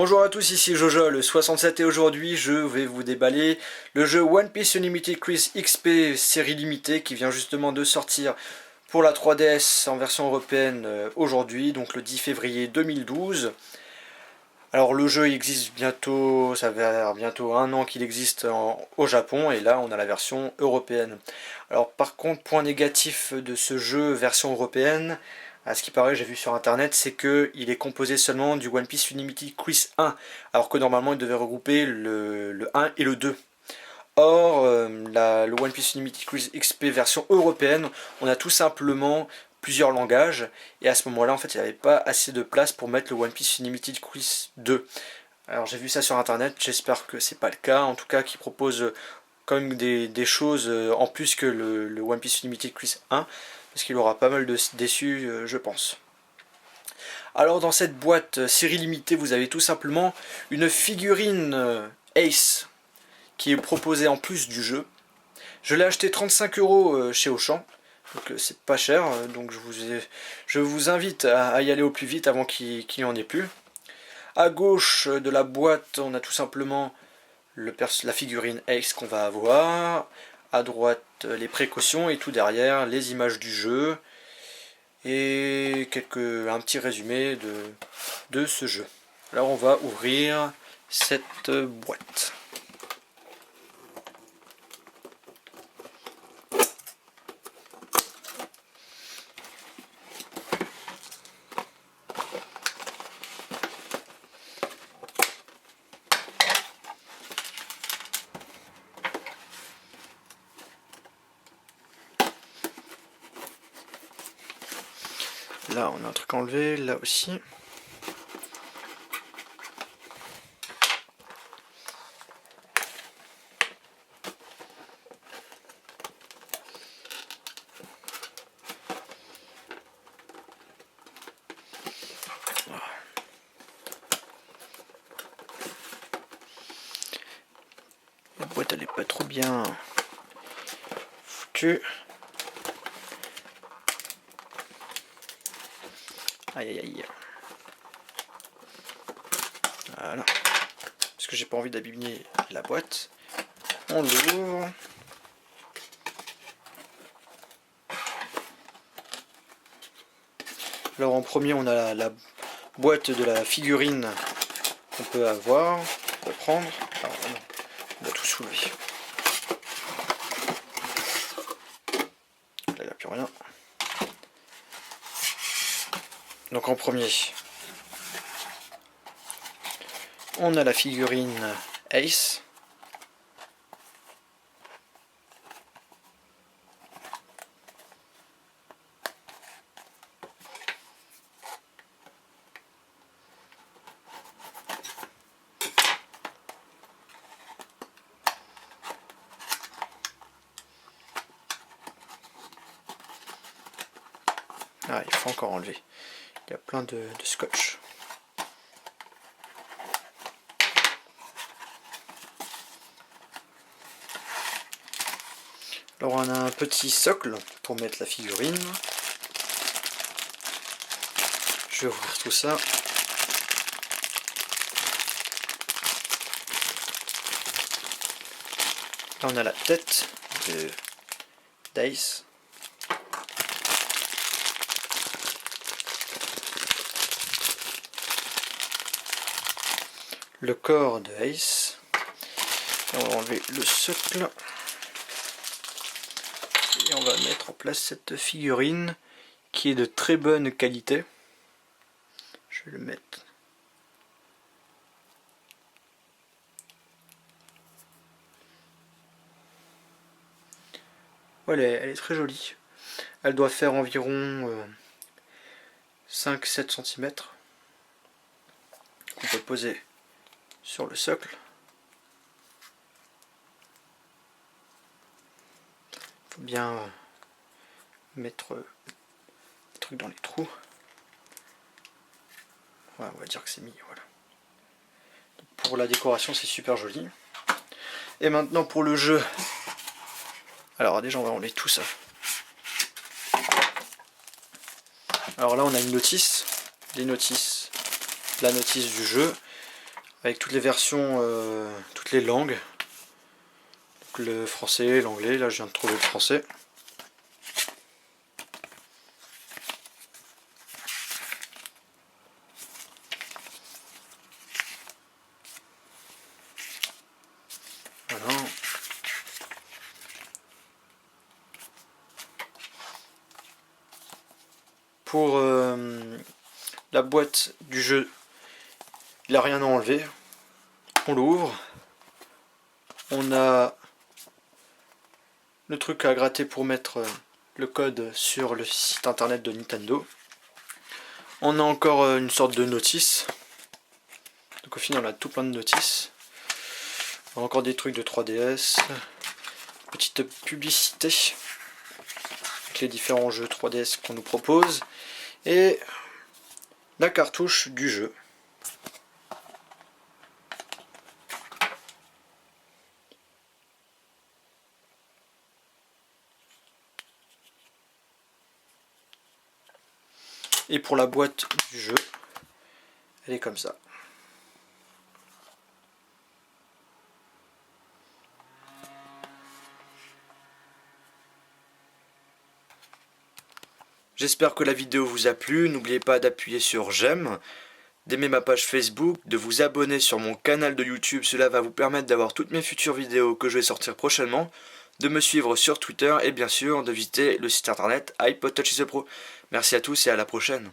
Bonjour à tous, ici Jojo, le 67 et aujourd'hui je vais vous déballer le jeu One Piece Unlimited Quiz XP série limitée qui vient justement de sortir pour la 3DS en version européenne aujourd'hui, donc le 10 février 2012. Alors le jeu existe bientôt, ça va faire bientôt un an qu'il existe au Japon et là on a la version européenne. Alors par contre, point négatif de ce jeu version européenne, à ce qui paraît, j'ai vu sur internet, c'est qu'il est composé seulement du One Piece Unlimited Quiz 1, alors que normalement il devait regrouper le 1 et le 2. Or, le One Piece Unlimited Quiz XP version européenne, on a tout simplement plusieurs langages, et à ce moment-là, en fait, il n'y avait pas assez de place pour mettre le One Piece Unlimited Quiz 2. Alors j'ai vu ça sur internet, j'espère que c'est pas le cas, en tout cas qui propose quand même des choses en plus que le One Piece Unlimited Quiz 1, parce qu'il aura pas mal de déçus, je pense. Alors dans cette boîte série limitée, vous avez tout simplement une figurine Ace qui est proposée en plus du jeu. Je l'ai acheté 35 € chez Auchan, donc c'est pas cher, donc je vous invite à y aller au plus vite avant qu'il n'y en ait plus. À gauche de la boîte, on a tout simplement la figurine Ace qu'on va avoir. À droite, les précautions et tout derrière, les images du jeu et un petit résumé de ce jeu. Alors on va ouvrir cette boîte. Là on a un truc enlevé, là aussi. La boîte elle est pas trop bien foutue. Aïe aïe aïe. Voilà. Parce que j'ai pas envie d'abîmer la boîte. On l'ouvre. Alors en premier on a la boîte de la figurine qu'on peut avoir, on peut prendre. Alors, on va tout soulever. Là il n'y a plus rien. Donc en premier, on a la figurine Ace. Ah, il faut encore enlever. Il y a plein de scotch. Alors on a un petit socle pour mettre la figurine. Je vais ouvrir tout ça. Là on a la tête d'Ace. Le corps de Ace. On va enlever le socle. Et on va mettre en place cette figurine qui est de très bonne qualité. Je vais le mettre. Voilà, elle est très jolie. Elle doit faire environ 5-7 cm. On peut poser sur le socle. Il faut bien mettre les trucs dans les trous. Ouais, on va dire que c'est mis. Voilà. Pour la décoration, c'est super joli. Et maintenant pour le jeu. Alors déjà, on va enlever tout ça. Alors là, on a une notice. La notice du jeu. avec toutes les versions, toutes les langues. Donc le français, l'anglais, là je viens de trouver le français. Voilà. Pour la boîte du jeu, il n'a rien à enlever. On l'ouvre. On a le truc à gratter pour mettre le code sur le site internet de Nintendo. On a encore une sorte de notice. Donc au final on a tout plein de notices. Encore des trucs de 3DS. Petite publicité avec les différents jeux 3DS qu'on nous propose. Et la cartouche du jeu. Et pour la boîte du jeu, elle est comme ça. J'espère que la vidéo vous a plu. N'oubliez pas d'appuyer sur j'aime, d'aimer ma page Facebook, de vous abonner sur mon canal de YouTube. Cela va vous permettre d'avoir toutes mes futures vidéos que je vais sortir prochainement, de me suivre sur Twitter et bien sûr de visiter le site internet iPod Touch is a Pro. Merci à tous et à la prochaine.